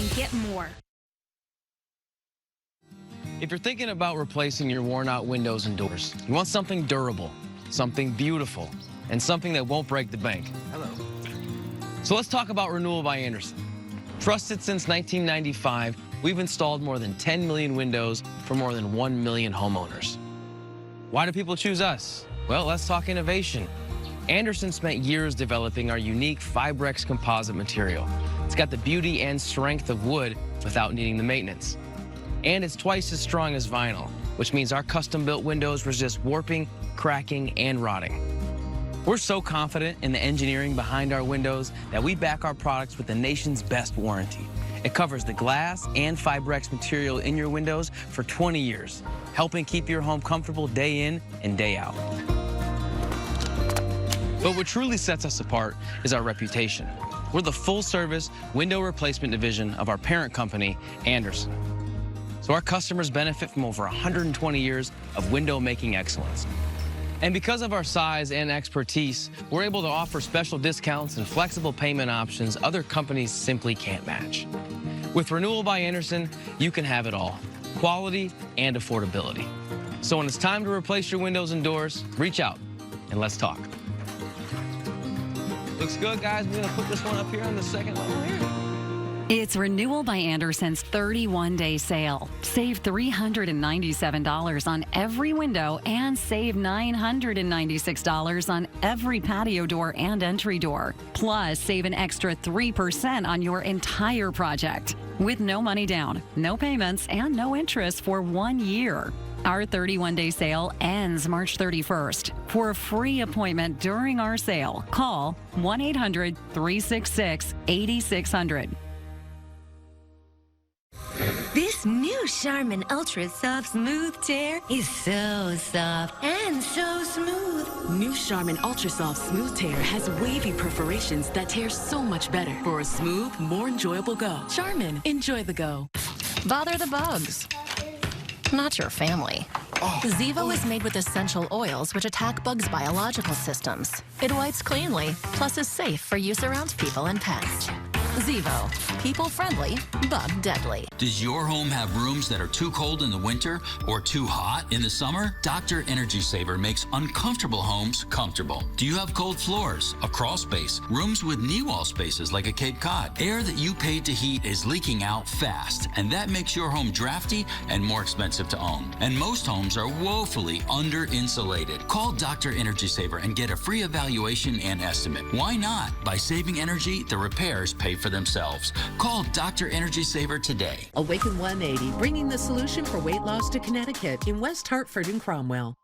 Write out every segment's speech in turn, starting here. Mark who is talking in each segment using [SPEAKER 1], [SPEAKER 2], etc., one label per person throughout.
[SPEAKER 1] and get more.
[SPEAKER 2] If you're thinking about replacing your worn-out windows and doors, you want something durable, something beautiful, and something that won't break the bank. Hello. So let's talk about Renewal by Andersen. Trusted since 1995, we've installed more than 10 million windows for more than 1 million homeowners. Why do people choose us? Well, let's talk innovation. Andersen spent years developing our unique Fibrex composite material. It's got the beauty and strength of wood without needing the maintenance. And it's twice as strong as vinyl, which means our custom-built windows resist warping, cracking, and rotting. We're so confident in the engineering behind our windows that we back our products with the nation's best warranty. It covers the glass and Fibrex material in your windows for 20 years, helping keep your home comfortable day in and day out. But what truly sets us apart is our reputation. We're the full-service window replacement division of our parent company, Andersen. So our customers benefit from over 120 years of window-making excellence. And because of our size and expertise, we're able to offer special discounts and flexible payment options other companies simply can't match. With Renewal by Andersen, you can have it all, quality and affordability. So when it's time to replace your windows and doors, reach out and let's talk. Looks good, guys. We're gonna put this one up here on the second level here.
[SPEAKER 3] It's Renewal by Andersen's 31-day sale. Save $397 on every window and save $996 on every patio door and entry door. Plus, save an extra 3% on your entire project. With no money down, no payments, and no interest for 1 year. Our 31-day sale ends March 31st. For a free appointment during our sale, call 1-800-366-8600.
[SPEAKER 4] This new Charmin Ultra Soft Smooth Tear is so soft and so smooth.
[SPEAKER 5] New Charmin Ultra Soft Smooth Tear has wavy perforations that tear so much better for a smooth, more enjoyable go. Charmin, enjoy the go.
[SPEAKER 6] Bother the bugs. Not your family. Zevo is made with essential oils which attack bugs' biological systems. It wipes cleanly, plus is safe for use around people and pets. Zevo, people-friendly, bug-deadly.
[SPEAKER 7] Does your home have rooms that are too cold in the winter or too hot in the summer? Dr. Energy Saver makes uncomfortable homes comfortable. Do you have cold floors, a crawl space, rooms with knee wall spaces like a Cape Cod? Air that you paid to heat is leaking out fast, and that makes your home drafty and more expensive to own. And most homes are woefully under-insulated. Call Dr. Energy Saver and get a free evaluation and estimate. Why not? By saving energy, the repairs pay for themselves. Call Dr. Energy Saver today.
[SPEAKER 8] Awaken 180, bringing the solution for weight loss to Connecticut in West Hartford and Cromwell.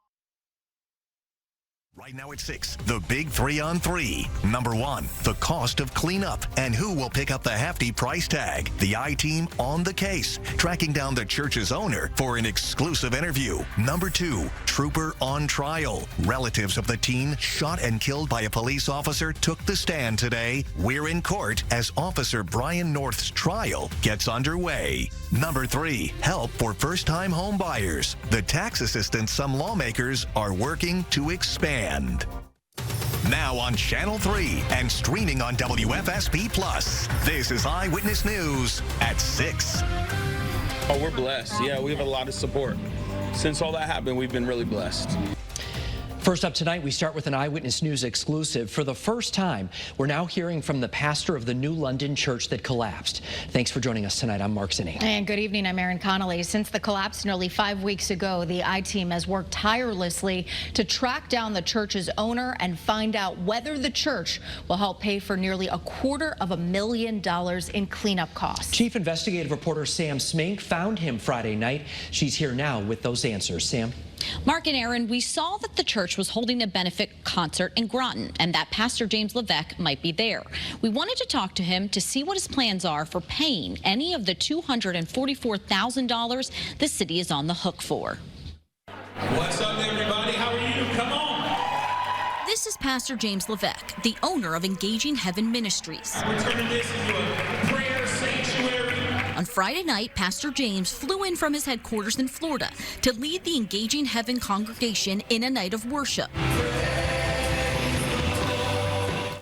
[SPEAKER 9] Right now at 6, the big 3-on-3. Number 1, the cost of cleanup and who will pick up the hefty price tag. The I-Team on the case, tracking down the church's owner for an exclusive interview. Number 2, trooper on trial. Relatives of the teen shot and killed by a police officer took the stand today. We're in court as Officer Brian North's trial gets underway. Number 3, help for first-time home buyers. The tax assistance some lawmakers are working to expand. Now on Channel 3 and streaming on WFSP+. This is Eyewitness News at 6.
[SPEAKER 10] Oh, we're blessed. Yeah, we have a lot of support. Since all that happened, we've been really blessed.
[SPEAKER 11] First up tonight, we start with an Eyewitness News exclusive. For the first time, we're now hearing from the pastor of the New London church that collapsed. Thanks for joining us tonight. I'm Mark Zinni.
[SPEAKER 12] And good evening. I'm Erin Connolly. Since the collapse nearly 5 weeks ago, the I-Team has worked tirelessly to track down the church's owner and find out whether the church will help pay for nearly $250,000 in cleanup costs.
[SPEAKER 11] Chief investigative reporter Sam Smink found him Friday night. She's here now with those answers. Sam?
[SPEAKER 13] Mark and Aaron, we saw that the church was holding a benefit concert in Groton and that Pastor James Levesque might be there. We wanted to talk to him to see what his plans are for paying any of the $244,000 the city is on the hook for.
[SPEAKER 14] What's up, everybody? How are you? Come on.
[SPEAKER 13] This is Pastor James Levesque, the owner of Engaging Heaven Ministries.
[SPEAKER 14] We're turning this into a prayer sanctuary.
[SPEAKER 13] On Friday night, Pastor James flew in from his headquarters in Florida to lead the Engaging Heaven congregation in a night of worship.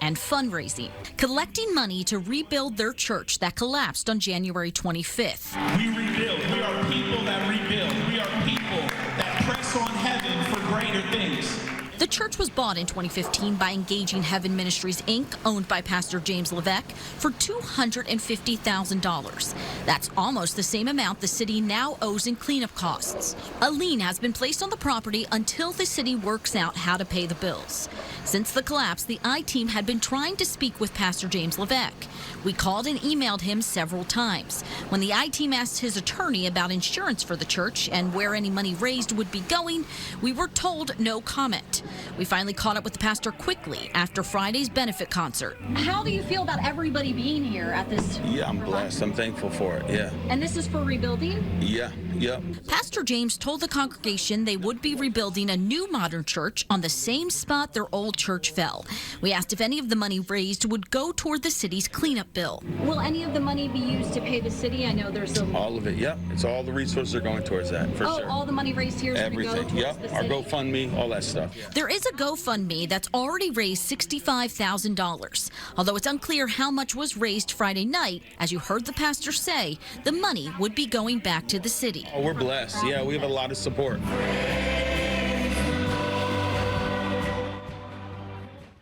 [SPEAKER 13] And
[SPEAKER 1] and fundraising, collecting money to rebuild their church that collapsed on January 25th.
[SPEAKER 14] We rebuild. We are people that rebuild. We are people that press on heaven for greater things.
[SPEAKER 1] The church was bought in 2015 by Engaging Heaven Ministries, Inc., owned by Pastor James Levesque, for $250,000. That's almost the same amount the city now owes in cleanup costs. A lien has been placed on the property until the city works out how to pay the bills. Since the collapse, the I-Team had been trying to speak with Pastor James Levesque. We called and emailed him several times. When the I-Team asked his attorney about insurance for the church and where any money raised would be going, we were told no comment. We finally caught up with the pastor quickly after Friday's benefit concert.
[SPEAKER 13] How do you feel about everybody being here at this?
[SPEAKER 10] Yeah, I'm blessed. I'm thankful for it. Yeah.
[SPEAKER 13] And this is for rebuilding?
[SPEAKER 10] Yeah. Yep.
[SPEAKER 1] Pastor James told the congregation they would be rebuilding a new modern church on the same spot their old church fell. We asked if any of the money raised would go toward the city's cleanup bill.
[SPEAKER 13] Will any of the money be used to pay the city? I know there's a...
[SPEAKER 10] All of it, yep. It's all the resources are going towards that, for sure.
[SPEAKER 13] All the money raised here is going to go towards
[SPEAKER 10] Everything,
[SPEAKER 13] the
[SPEAKER 10] Our
[SPEAKER 13] city?
[SPEAKER 10] GoFundMe, all that stuff.
[SPEAKER 1] There is a GoFundMe that's already raised $65,000. Although it's unclear how much was raised Friday night, as you heard the pastor say, the money would be going back to the city.
[SPEAKER 10] Oh, we're blessed. Yeah, we have a lot of support.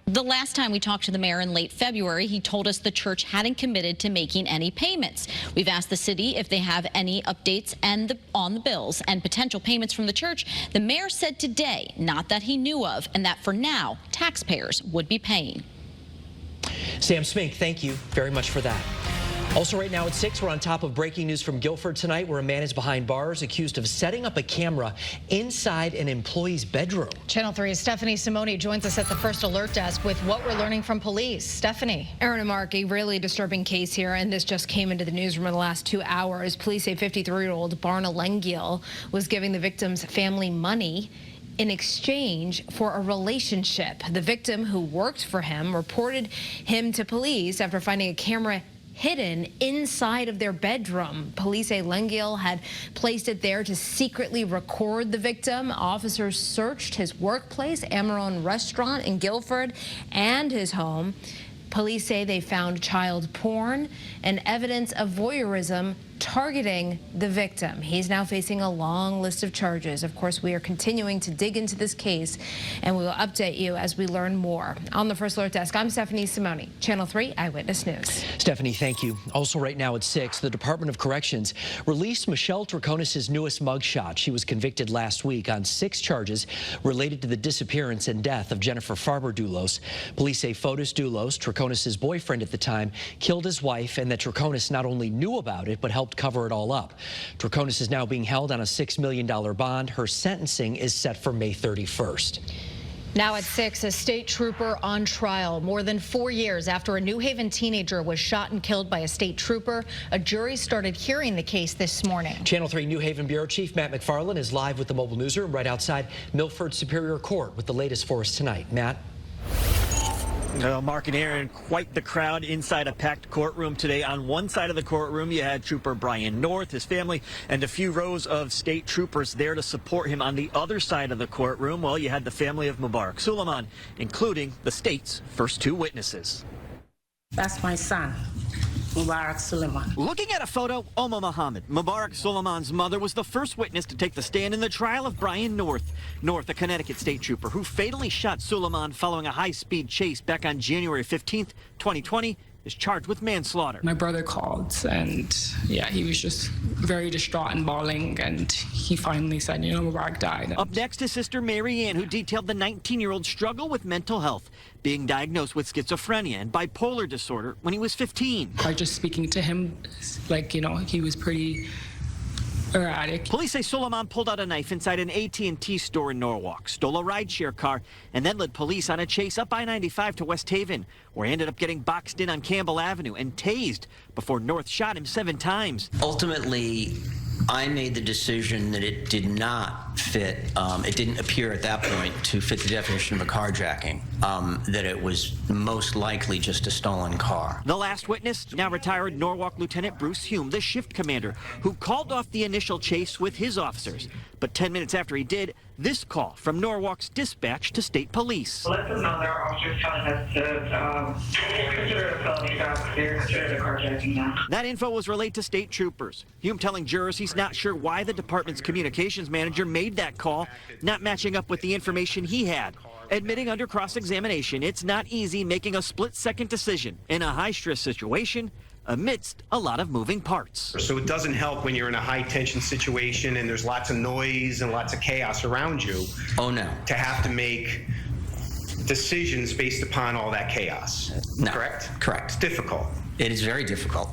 [SPEAKER 13] The last time we talked to the mayor in late February, he told us the church hadn't committed to making any payments. We've asked the city if they have any updates on the bills and potential payments from the church. The mayor said today, not that he knew of, and that for now, taxpayers would be paying.
[SPEAKER 11] Sam Smink, thank you very much for that. Also right now at 6, we're on top of breaking news from Guilford tonight, where a man is behind bars accused of setting up a camera inside an employee's bedroom.
[SPEAKER 12] Channel 3's Stephanie Simone joins us at the First Alert Desk with what we're learning from police. Stephanie.
[SPEAKER 15] Aaron and Mark, a really disturbing case here, and this just came into the newsroom in the last 2 hours. Police say 53-year-old Barna Lengiel was giving the victim's family money in exchange for a relationship. The victim, who worked for him, reported him to police after finding a camera hidden inside of their bedroom. Police say Lengiel had placed it there to secretly record the victim. Officers searched his workplace, Amaron Restaurant in Guilford, and his home. Police say they found child porn and evidence of voyeurism targeting the victim. He's now facing a long list of charges. Of course, we are continuing to dig into this case, and we will update you as we learn more. On the First Alert Desk, I'm Stephanie Simone, Channel 3 Eyewitness News.
[SPEAKER 11] Stephanie, thank you. Also right now at 6, the Department of Corrections released Michelle Troconis' newest mugshot. She was convicted last week on 6 charges related to the disappearance and death of Jennifer Farber-Dulos. Police say Fotis Dulos, Troconis' boyfriend at the time, killed his wife, and that Troconis not only knew about it, but helped cover it all up. Troconis is now being held on a $6 million bond. Her sentencing is set for May 31st.
[SPEAKER 12] Now at 6, a state trooper on trial more than 4 years after a New Haven teenager was shot and killed by a state trooper. A jury started hearing the case this morning.
[SPEAKER 11] Channel 3 New Haven Bureau Chief Matt McFarland is live with the mobile newsroom right outside Milford Superior Court with the latest for us tonight. Matt?
[SPEAKER 16] Mark and Aaron, quite the crowd inside a packed courtroom today. On one side of the courtroom, you had Trooper Brian North, his family, and a few rows of state troopers there to support him. On the other side of the courtroom, well, you had the family of Mubarak Suleiman, including the state's first 2 witnesses.
[SPEAKER 17] That's my son, Mubarak Suleiman.
[SPEAKER 16] Looking at a photo, Oma Muhammad, Mubarak Suleiman's mother, was the first witness to take the stand in the trial of Brian North. North, a Connecticut state trooper who fatally shot Suleiman following a high-speed chase back on January 15th, 2020, is charged with manslaughter.
[SPEAKER 17] My brother called, and yeah, he was just very distraught and bawling, and he finally said, you know, Mubarak died.
[SPEAKER 16] Up next is Sister Mary Ann, who detailed the 19-year-old struggle with mental health, being diagnosed with schizophrenia and bipolar disorder when he was 15.
[SPEAKER 17] By just speaking to him, like, you know, he was pretty erratic.
[SPEAKER 16] Police say Suleiman pulled out a knife inside an AT&T store in Norwalk, stole a rideshare car, and then led police on a chase up I-95 to West Haven, where he ended up getting boxed in on Campbell Avenue and tased before North shot him 7 times.
[SPEAKER 18] Ultimately, I made the decision that it did not fit, it didn't appear at that point to fit the definition of a carjacking, that it was most likely just a stolen car.
[SPEAKER 16] The last witness, now retired Norwalk Lieutenant Bruce Hume, the shift commander, who called off the initial chase with his officers. But 10 minutes after he did, this call from Norwalk's dispatch to state police.
[SPEAKER 19] Let them know their officers telling us to consider it a felony stop, consider it a carjacking now.
[SPEAKER 16] That info was relayed to state troopers. Hume telling jurors he's not sure why the department's communications manager made that call, not matching up with the information he had. Admitting under cross-examination, it's not easy making a split-second decision in a high-stress situation amidst a lot of moving parts.
[SPEAKER 20] So it doesn't help when you're in a high-tension situation and there's lots of noise and lots of chaos around you.
[SPEAKER 18] Oh, no.
[SPEAKER 20] To have to make decisions based upon all that chaos.
[SPEAKER 18] No.
[SPEAKER 20] Correct?
[SPEAKER 18] Correct.
[SPEAKER 20] It's difficult.
[SPEAKER 18] It is very difficult.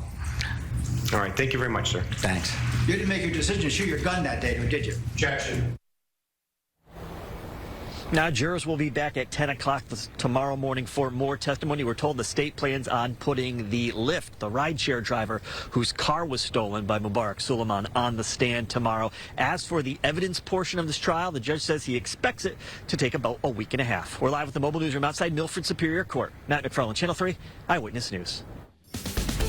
[SPEAKER 20] All right. Thank you very much, sir.
[SPEAKER 18] Thanks.
[SPEAKER 21] You didn't make your decision to shoot your gun that day, did you?
[SPEAKER 20] Objection.
[SPEAKER 16] Now, jurors will be back at 10 o'clock tomorrow morning for more testimony. We're told the state plans on putting the Lyft, the rideshare driver whose car was stolen by Mubarak Suleiman, on the stand tomorrow. As for the evidence portion of this trial, the judge says he expects it to take about a week and a half. We're live at the mobile newsroom outside Milford Superior Court. Matt McFarland, Channel 3, Eyewitness News.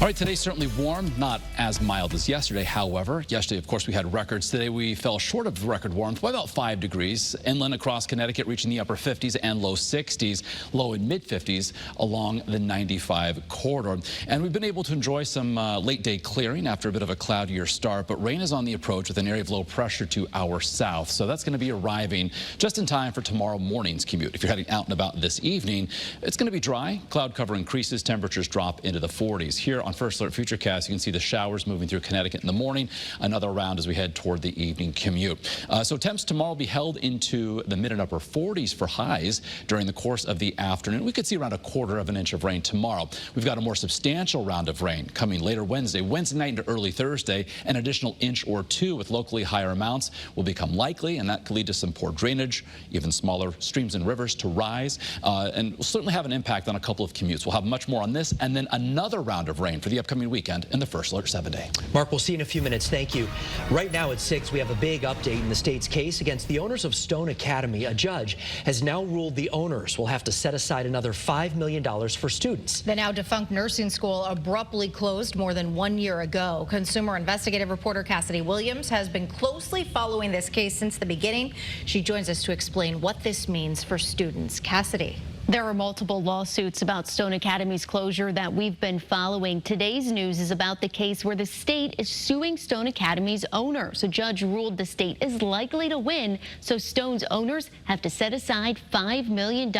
[SPEAKER 22] All right, today's certainly warm, not as mild as yesterday. However, yesterday, of course, we had records. Today, we fell short of record warmth by about 5 degrees. Inland across Connecticut reaching the upper 50s and low 60s, low and mid 50s along the 95 corridor. And we've been able to enjoy some late day clearing after a bit of a cloudier start, but rain is on the approach with an area of low pressure to our south. So that's going to be arriving just in time for tomorrow morning's commute. If you're heading out and about this evening, it's going to be dry. Cloud cover increases, temperatures drop into the 40s. Here on First Alert Futurecast, you can see the showers moving through Connecticut in the morning, another round as we head toward the evening commute. So temps tomorrow will be held into the mid and upper 40s for highs during the course of the afternoon. We could see around 1/4 of an inch of rain tomorrow. We've got a more substantial round of rain coming later Wednesday night into early Thursday. An additional inch or 2 with locally higher amounts will become likely, and that could lead to some poor drainage, even smaller streams and rivers to rise, and will certainly have an impact on a couple of commutes. We'll have much more on this, and then another round of rain for the upcoming weekend in the First Alert 7-day.
[SPEAKER 11] Mark, we'll see you in a few minutes. Thank you. Right now at 6, we have a big update in the state's case against the owners of Stone Academy. A judge has now ruled the owners will have to set aside another $5 million for students.
[SPEAKER 12] The now defunct nursing school abruptly closed more than 1 year ago. Consumer investigative reporter Cassidy Williams has been closely following this case since the beginning. She joins us to explain what this means for students. Cassidy.
[SPEAKER 23] There are multiple lawsuits about Stone Academy's closure that we've been following. Today's news is about the case where the state is suing Stone Academy's owners. A judge ruled the state is likely to win, so Stone's owners have to set aside $5 million.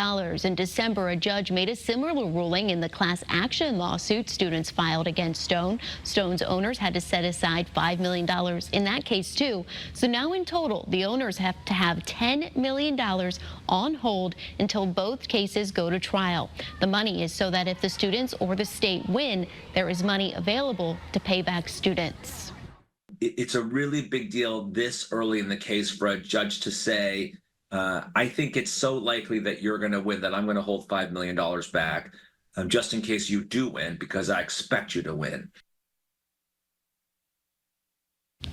[SPEAKER 23] In December, a judge made a similar ruling in the class action lawsuit students filed against Stone. Stone's owners had to set aside $5 million in that case, too. So now in total, the owners have to have $10 million on hold until both cases go to trial. The money is so that if the students or the state win, there is money available to pay back students.
[SPEAKER 24] It's a really big deal this early in the case for a judge to say, I think it's so likely that you're going to win that I'm going to hold $5 million back just in case you do win, because I expect you to win.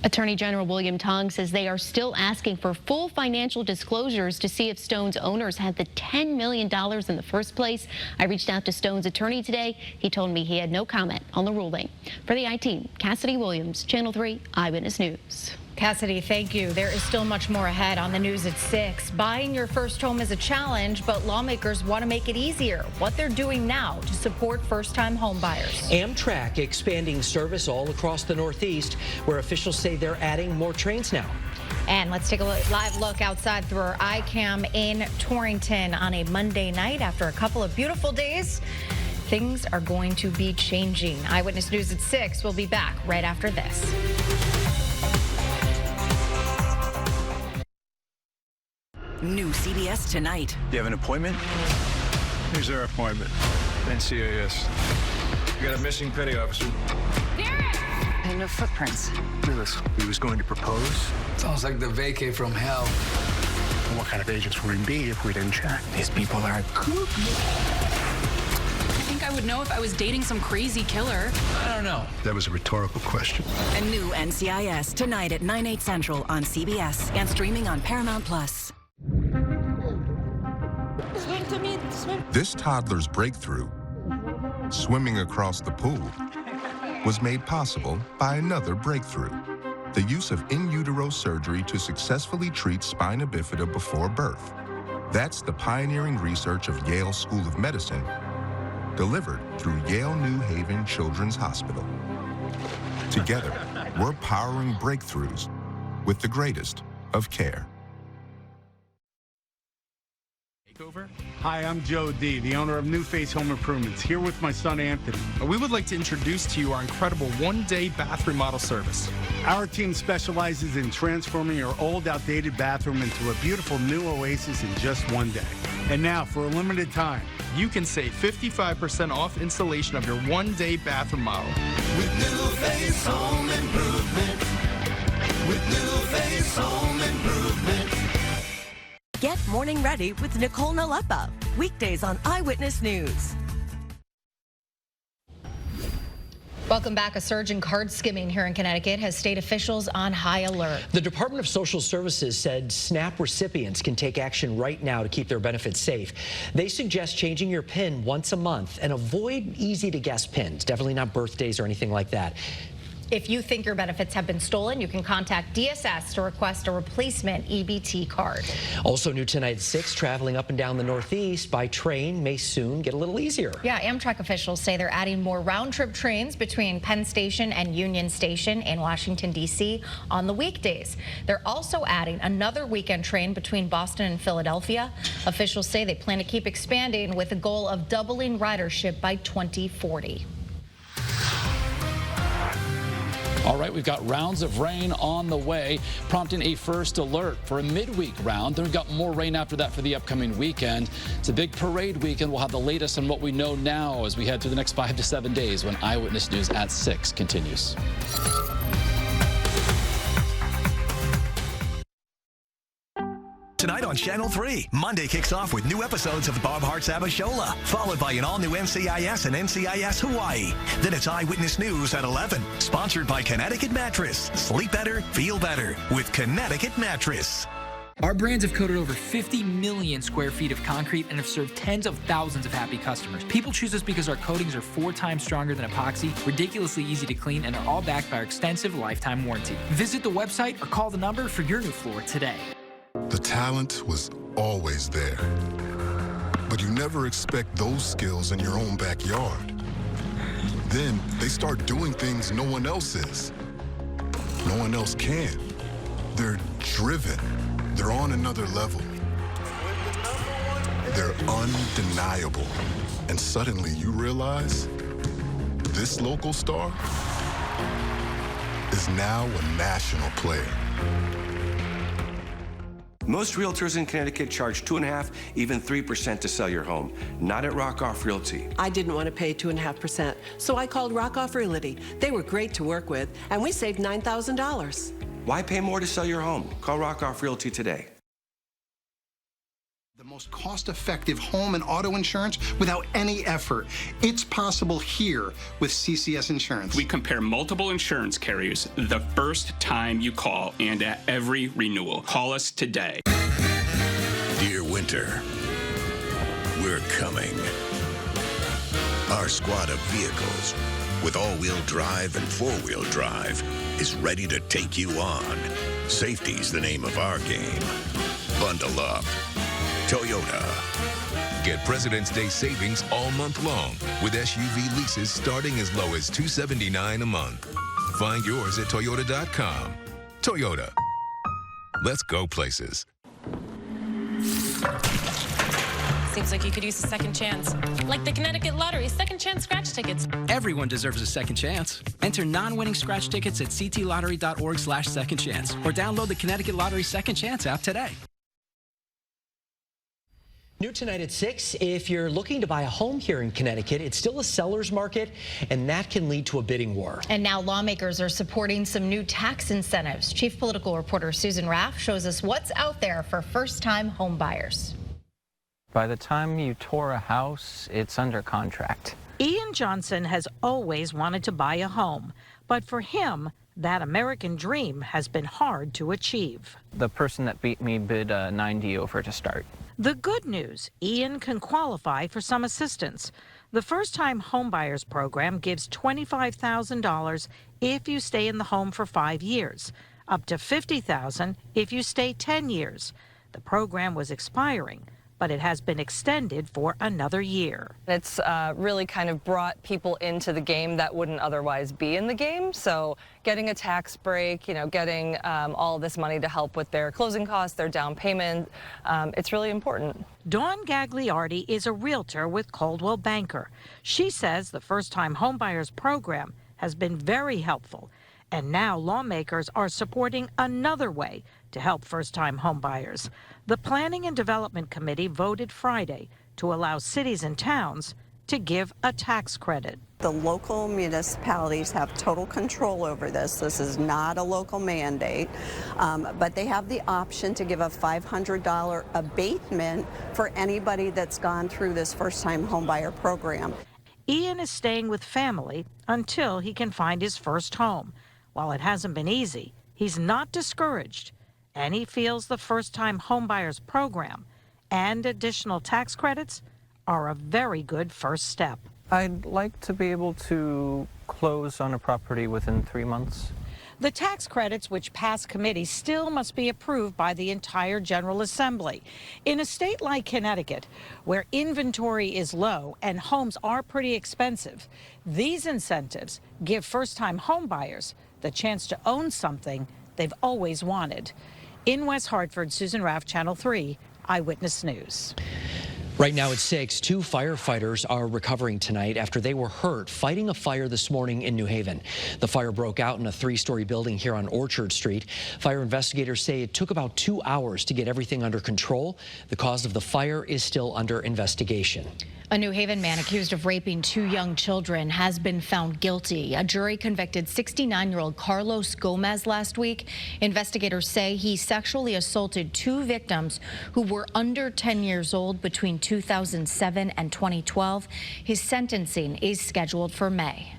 [SPEAKER 23] Attorney General William Tong says they are still asking for full financial disclosures to see if Stone's owners had the $10 million in the first place. I reached out to Stone's attorney today. He told me he had no comment on the ruling. For the I-Team, Cassidy Williams, Channel 3 Eyewitness News.
[SPEAKER 12] Cassidy, thank you. There is still much more ahead on the news at 6. Buying your first home is a challenge, but lawmakers want to make it easier. What they're doing now to support first-time home buyers.
[SPEAKER 11] Amtrak expanding service all across the Northeast, where officials say they're adding more trains now.
[SPEAKER 12] And let's take a live look outside through our iCam in Torrington on a Monday night. After a couple of beautiful days, things are going to be changing. Eyewitness News at 6. We'll be back right after this.
[SPEAKER 25] New CBS Tonight.
[SPEAKER 26] Do you have an appointment?
[SPEAKER 27] Here's our appointment. NCIS. We got a missing petty officer.
[SPEAKER 25] And no footprints.
[SPEAKER 26] Willis, he was going to propose.
[SPEAKER 28] Sounds like the vacay from hell.
[SPEAKER 26] What kind of agents would we be if we didn't check? These people are
[SPEAKER 29] I think I
[SPEAKER 2] would know if I was dating some crazy killer.
[SPEAKER 28] I don't know.
[SPEAKER 26] That was a rhetorical question.
[SPEAKER 25] A new NCIS tonight at 9/8 Central on CBS and streaming on Paramount+.
[SPEAKER 3] Swim to me, swim.
[SPEAKER 4] This toddler's breakthrough, swimming across the pool, was made possible by another breakthrough. The use of in utero surgery to successfully treat spina bifida before birth. That's the pioneering research of Yale School of Medicine, delivered through Yale New Haven Children's Hospital. Together, we're powering breakthroughs with the greatest of care.
[SPEAKER 5] Hi, I'm Joe D., the owner of New Face Home Improvements, here with my son Anthony.
[SPEAKER 6] We would like to introduce to you our incredible one-day bath remodel service.
[SPEAKER 5] Our team specializes in transforming your old, outdated bathroom into a beautiful new oasis in just one day. And now, for a limited time,
[SPEAKER 6] You can save 55% off installation of your one-day bath remodel.
[SPEAKER 7] With New Face Home Improvement. With New Face Home Improvement.
[SPEAKER 25] Get morning ready with Nicole Nalepa. Weekdays on Eyewitness News.
[SPEAKER 12] Welcome back. A surge in card skimming here in Connecticut has state officials on high alert.
[SPEAKER 11] The Department of Social Services said SNAP recipients can take action right now to keep their benefits safe. They suggest changing your PIN once a month and avoid easy-to-guess PINs, definitely not birthdays or anything like that.
[SPEAKER 12] If you think your benefits have been stolen, you can contact DSS to request a replacement EBT card.
[SPEAKER 11] Also new tonight at 6, traveling up and down the Northeast by train may soon get a little easier.
[SPEAKER 12] Yeah, Amtrak officials say they're adding more round-trip trains between Penn Station and Union Station in Washington, D.C. on the weekdays. They're also adding another weekend train between Boston and Philadelphia. Officials say they plan to keep expanding with a goal of doubling ridership by 2040.
[SPEAKER 22] All right, we've got rounds of rain on the way, prompting a first alert for a midweek round. Then we've got more rain after that for the upcoming weekend. It's a big parade weekend. We'll have the latest on what we know now as we head through the next 5 to 7 days when Eyewitness News at 6 continues.
[SPEAKER 8] Tonight on Channel 3, Monday kicks off with new episodes of the Bob Hart's Abishola, followed by an all-new NCIS and NCIS Hawaii. Then it's Eyewitness News at 11, sponsored by Connecticut Mattress. Sleep better, feel better with Connecticut Mattress.
[SPEAKER 9] Our brands have coated over 50 million square feet of concrete and have served tens of thousands of happy customers. People choose us because our coatings are 4 times stronger than epoxy, ridiculously easy to clean, and are all backed by our extensive lifetime warranty. Visit the website or call the number for your new floor today.
[SPEAKER 4] The talent was always there, but you never expect those skills in your own backyard. Then they start doing things no one else is. No one else can. They're driven. They're on another level. They're undeniable. And suddenly you realize this local star is now a national player.
[SPEAKER 29] Most realtors in Connecticut charge 2.5%, even 3% to sell your home. Not at Rockoff Realty.
[SPEAKER 30] I didn't want to pay 2.5%, so I called Rockoff Realty. They were great to work with, and we saved $9,000.
[SPEAKER 29] Why pay more to sell your home? Call Rockoff Realty today.
[SPEAKER 31] The most cost-effective home and auto insurance without any effort. It's possible here with CCS Insurance.
[SPEAKER 32] We compare multiple insurance carriers the first time you call and at every renewal. Call us today.
[SPEAKER 33] Dear winter, we're coming. Our squad of vehicles with all-wheel drive and four-wheel drive is ready to take you on. Safety's the name of our game. Bundle up. Toyota. Get President's Day savings all month long with SUV leases starting as low as $279 a month. Find yours at Toyota.com. Toyota. Let's go places.
[SPEAKER 2] Seems like you could use a second chance. Like the Connecticut Lottery second chance scratch tickets.
[SPEAKER 34] Everyone deserves a second chance. Enter non-winning scratch tickets at ctlottery.org/second chance or download the Connecticut Lottery Second Chance app today.
[SPEAKER 11] New tonight at 6, if you're looking to buy a home here in Connecticut, it's still a seller's market, and that can lead to a bidding war.
[SPEAKER 12] And now lawmakers are supporting some new tax incentives. Chief political reporter Susan Raff shows us what's out there for first-time home buyers.
[SPEAKER 35] By the time you tour a house, it's under contract.
[SPEAKER 1] Ian Johnson has always wanted to buy a home, but for him, that American dream has been hard to achieve.
[SPEAKER 10] The person that beat me bid $90 over to start.
[SPEAKER 1] The good news, Ian can qualify for some assistance. The first-time homebuyers program gives $25,000 if you stay in the home for 5 years, up to $50,000 if you stay 10 years. The program was expiring, but it has been extended for another year.
[SPEAKER 13] It's really kind of brought people into the game that wouldn't otherwise be in the game. So getting a tax break, you know, getting all this money to help with their closing costs, their down payment, it's really important.
[SPEAKER 1] Dawn Gagliardi is a realtor with Coldwell Banker. She says the first-time homebuyers program has been very helpful. And now lawmakers are supporting another way to help first-time homebuyers. The Planning and Development Committee voted Friday to allow cities and towns to give a tax credit.
[SPEAKER 14] The local municipalities have total control over this. This is not a local mandate, but they have the option to give a $500 abatement for anybody that's gone through this first-time homebuyer program.
[SPEAKER 1] Ian is staying with family until he can find his first home. While it hasn't been easy, he's not discouraged, and he feels the first-time homebuyers program and additional tax credits are a very good first step.
[SPEAKER 10] I'd like to be able to close on a property within 3 months.
[SPEAKER 1] The tax credits which pass committee still must be approved by the entire General Assembly. In a state like Connecticut, where inventory is low and homes are pretty expensive, these incentives give first-time homebuyers the chance to own something they've always wanted. In West Hartford, Susan Raff, Channel 3, Eyewitness News.
[SPEAKER 11] Right now at 6, 2 firefighters are recovering tonight after they were hurt fighting a fire this morning in New Haven. The fire broke out in a 3-story building here on Orchard Street. Fire investigators say it took about 2 hours to get everything under control. The cause of the fire is still under investigation.
[SPEAKER 12] A New Haven man accused of raping 2 young children has been found guilty. A jury convicted 69-year-old Carlos Gomez last week. Investigators say he sexually assaulted 2 victims who were under 10 years old between 2007 and 2012. His sentencing is scheduled for May.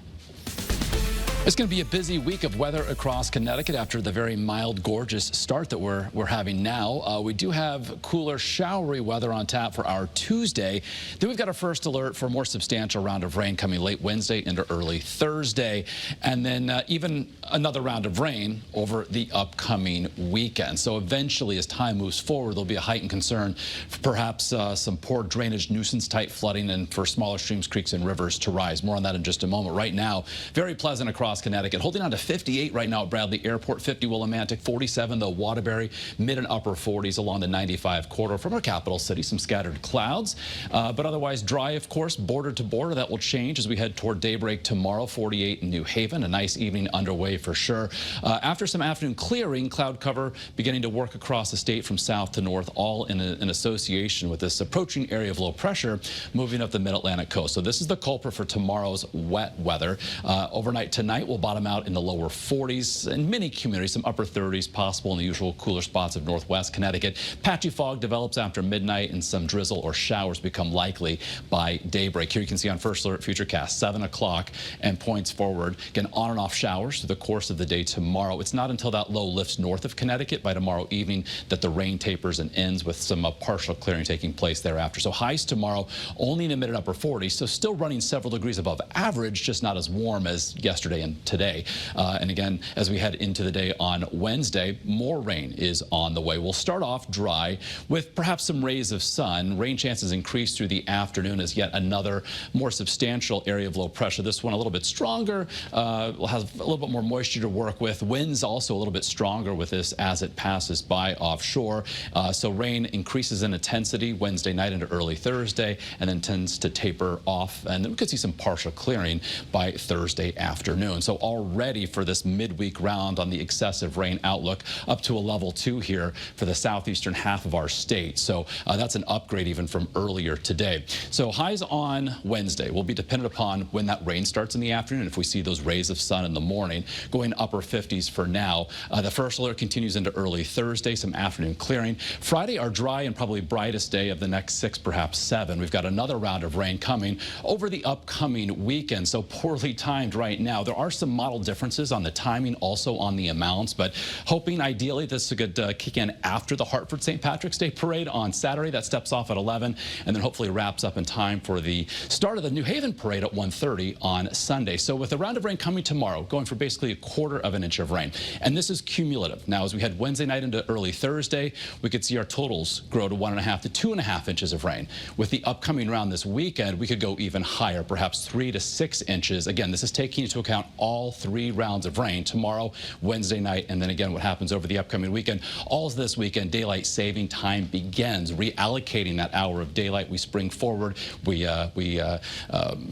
[SPEAKER 22] It's going to be a busy week of weather across Connecticut after the very mild, gorgeous start that we're having now. We do have cooler, showery weather on tap for our Tuesday. Then we've got our first alert for a more substantial round of rain coming late Wednesday into early Thursday. And then even another round of rain over the upcoming weekend. So eventually, as time moves forward, there'll be a heightened concern for perhaps some poor drainage, nuisance-type flooding, and for smaller streams, creeks, and rivers to rise. More on that in just a moment. Right now, very pleasant across Connecticut, holding on to 58 right now at Bradley Airport, 50 Willimantic, 47 the Waterbury, mid and upper 40s along the 95 corridor from our capital city. Some scattered clouds, but otherwise dry, of course, border to border. That will change as we head toward daybreak tomorrow. 48 in New Haven, a nice evening underway for sure. After some afternoon clearing, cloud cover beginning to work across the state from south to north, all in association with this approaching area of low pressure moving up the mid-Atlantic coast. So this is the culprit for tomorrow's wet weather. Overnight tonight, we'll bottom out in the lower 40s. In many communities, some upper 30s possible in the usual cooler spots of northwest Connecticut. Patchy fog develops after midnight, and some drizzle or showers become likely by daybreak. Here you can see on First Alert Futurecast, 7 o'clock and points forward. Again, on and off showers through the course of the day tomorrow. It's not until that low lifts north of Connecticut by tomorrow evening that the rain tapers and ends, with some partial clearing taking place thereafter. So highs tomorrow only in the mid and upper 40s, so still running several degrees above average, just not as warm as yesterday and today. And again, as we head into the day on Wednesday, more rain is on the way. We'll start off dry with perhaps some rays of sun. Rain chances increase through the afternoon as yet another more substantial area of low pressure. This one a little bit stronger, will have a little bit more moisture to work with. Winds also a little bit stronger with this as it passes by offshore. So rain increases in intensity Wednesday night into early Thursday, and then tends to taper off. And then we could see some partial clearing by Thursday afternoon. afternoon. So all ready for this midweek round on the excessive rain outlook, up to a level 2 here for the southeastern half of our state. So that's an upgrade even from earlier today. So highs on Wednesday will be dependent upon when that rain starts in the afternoon. If we see those rays of sun in the morning, going upper 50s for now. The first alert continues into early Thursday, some afternoon clearing. Friday, our dry and probably brightest day of the next 6, perhaps 7. We've got another round of rain coming over the upcoming weekend, so poorly timed right now. There are some model differences on the timing, also on the amounts, but hoping ideally this could kick in after the Hartford St. Patrick's Day parade on Saturday. That steps off at 11 and then hopefully wraps up in time for the start of the New Haven parade at 1:30 on Sunday. So with a round of rain coming tomorrow, going for basically 1/4 of an inch of rain. And this is cumulative. Now, as we head Wednesday night into early Thursday, we could see our totals grow to 1.5 to 2.5 inches of rain. With the upcoming round this weekend, we could go even higher, perhaps 3 to 6 inches. Again, this is taking into account all 3 rounds of rain tomorrow, Wednesday night, and then again what happens over the upcoming weekend. All this weekend, daylight saving time begins. Reallocating that hour of daylight, we spring forward. We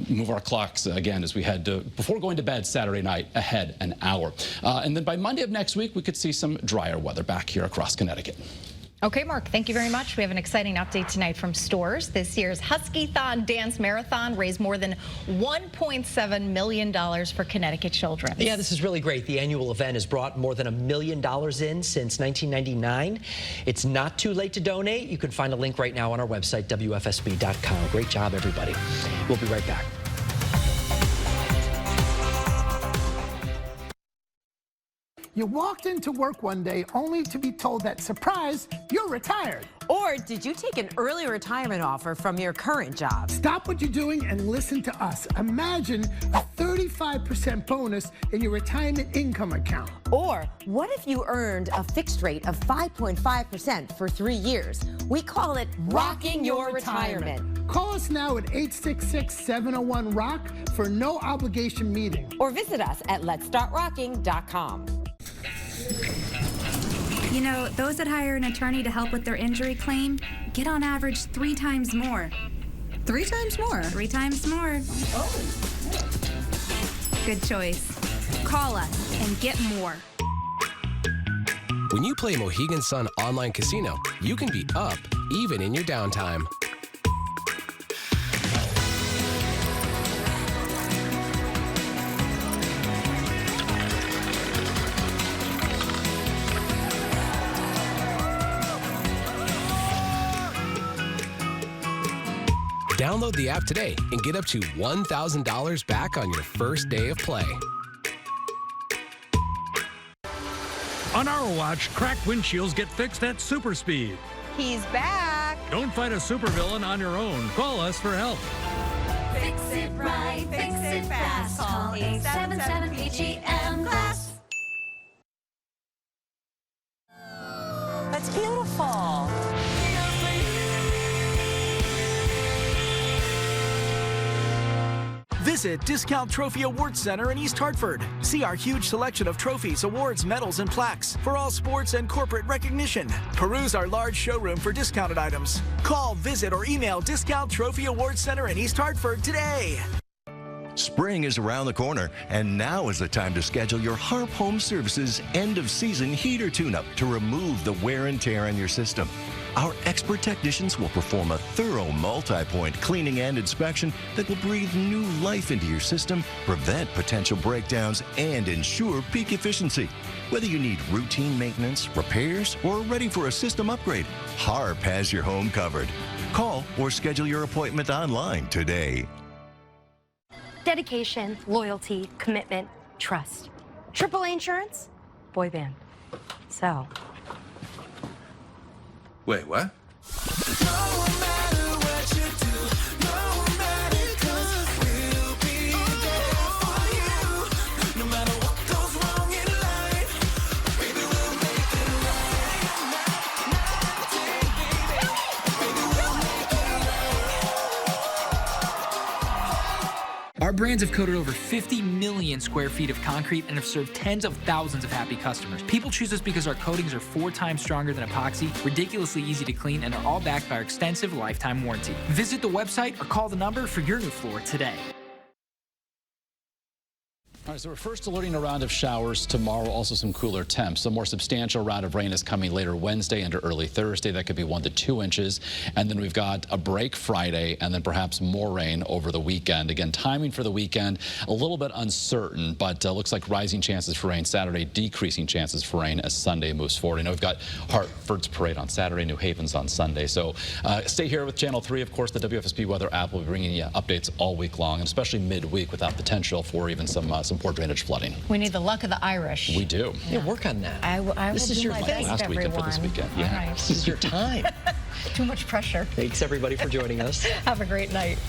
[SPEAKER 22] move our clocks again as we head to, before going to bed Saturday night, ahead an hour. And then by Monday of next week, we could see some drier weather back here across Connecticut.
[SPEAKER 12] Okay, Mark, thank you very much. We have an exciting update tonight from Stores. This year's Husky-thon Dance Marathon raised more than $1.7 million for Connecticut children.
[SPEAKER 11] Yeah, this is really great. The annual event has brought more than $1 million in since 1999. It's not too late to donate. You can find a link right now on our website, WFSB.com. Great job, everybody. We'll be right back.
[SPEAKER 3] You walked into work one day only to be told that, surprise, you're retired.
[SPEAKER 5] Or did you take an early retirement offer from your current job?
[SPEAKER 3] Stop what you're doing and listen to us. Imagine a 35% bonus in your retirement income account.
[SPEAKER 5] Or what if you earned a fixed rate of 5.5% for 3 years? We call it rocking your retirement.
[SPEAKER 3] Call us now at 866-701-ROCK for no obligation meeting.
[SPEAKER 5] Or visit us at letstartrocking.com.
[SPEAKER 15] You know, those that hire an attorney to help with their injury claim get on average 3 times more.
[SPEAKER 16] 3 times more?
[SPEAKER 15] 3 times more.
[SPEAKER 16] Oh.
[SPEAKER 15] Good choice. Call us and get more.
[SPEAKER 17] When you play Mohegan Sun Online Casino, you can be up even in your downtime. Download the app today and get up to $1,000 back on your first day of play.
[SPEAKER 18] On our watch, cracked windshields get fixed at super speed.
[SPEAKER 5] He's back.
[SPEAKER 18] Don't fight a supervillain on your own. Call us for help.
[SPEAKER 7] Fix it right, fix it fast. Call 877-PGM-GLASS.
[SPEAKER 5] That's beautiful.
[SPEAKER 19] Visit Discount Trophy Awards Center in East Hartford. See our huge selection of trophies, awards, medals, and plaques for all sports and corporate recognition. Peruse our large showroom for discounted items. Call, visit, or email Discount Trophy Awards Center in East Hartford today.
[SPEAKER 20] Spring is around the corner, and now is the time to schedule your Harp Home Services end-of-season heater tune-up to remove the wear and tear on your system. Our expert technicians will perform a thorough multi-point cleaning and inspection that will breathe new life into your system, prevent potential breakdowns, and ensure peak efficiency. Whether you need routine maintenance, repairs, or are ready for a system upgrade, Harp has your home covered. Call or schedule your appointment online today.
[SPEAKER 21] Dedication, loyalty, commitment, trust. AAA Insurance, boy band. So.
[SPEAKER 29] Wait, what?
[SPEAKER 9] Our brands have coated over 50 million square feet of concrete and have served tens of thousands of happy customers. People choose us because our coatings are 4 times stronger than epoxy, ridiculously easy to clean, and are all backed by our extensive lifetime warranty. Visit the website or call the number for your new floor today.
[SPEAKER 22] All right, so we're first alerting a round of showers tomorrow, also some cooler temps. A more substantial round of rain is coming later Wednesday into early Thursday. That could be 1 to 2 inches. And then we've got a break Friday and then perhaps more rain over the weekend. Again, timing for the weekend, a little bit uncertain, but looks like rising chances for rain Saturday, decreasing chances for rain as Sunday moves forward. I know we've got Hartford's Parade on Saturday, New Haven's on Sunday. So stay here with Channel 3. Of course, the WFSB Weather app will be bringing you updates all week long, and especially midweek with that potential for even some poor drainage flooding.
[SPEAKER 12] We need the luck of the Irish.
[SPEAKER 22] We do.
[SPEAKER 11] Yeah, work on that.
[SPEAKER 12] This
[SPEAKER 11] is your
[SPEAKER 12] best,
[SPEAKER 22] last weekend
[SPEAKER 12] everyone.
[SPEAKER 22] for this weekend. Yeah.
[SPEAKER 12] All right.
[SPEAKER 11] This is your time.
[SPEAKER 12] Too much pressure.
[SPEAKER 11] Thanks, everybody, for joining us.
[SPEAKER 12] Have a great night.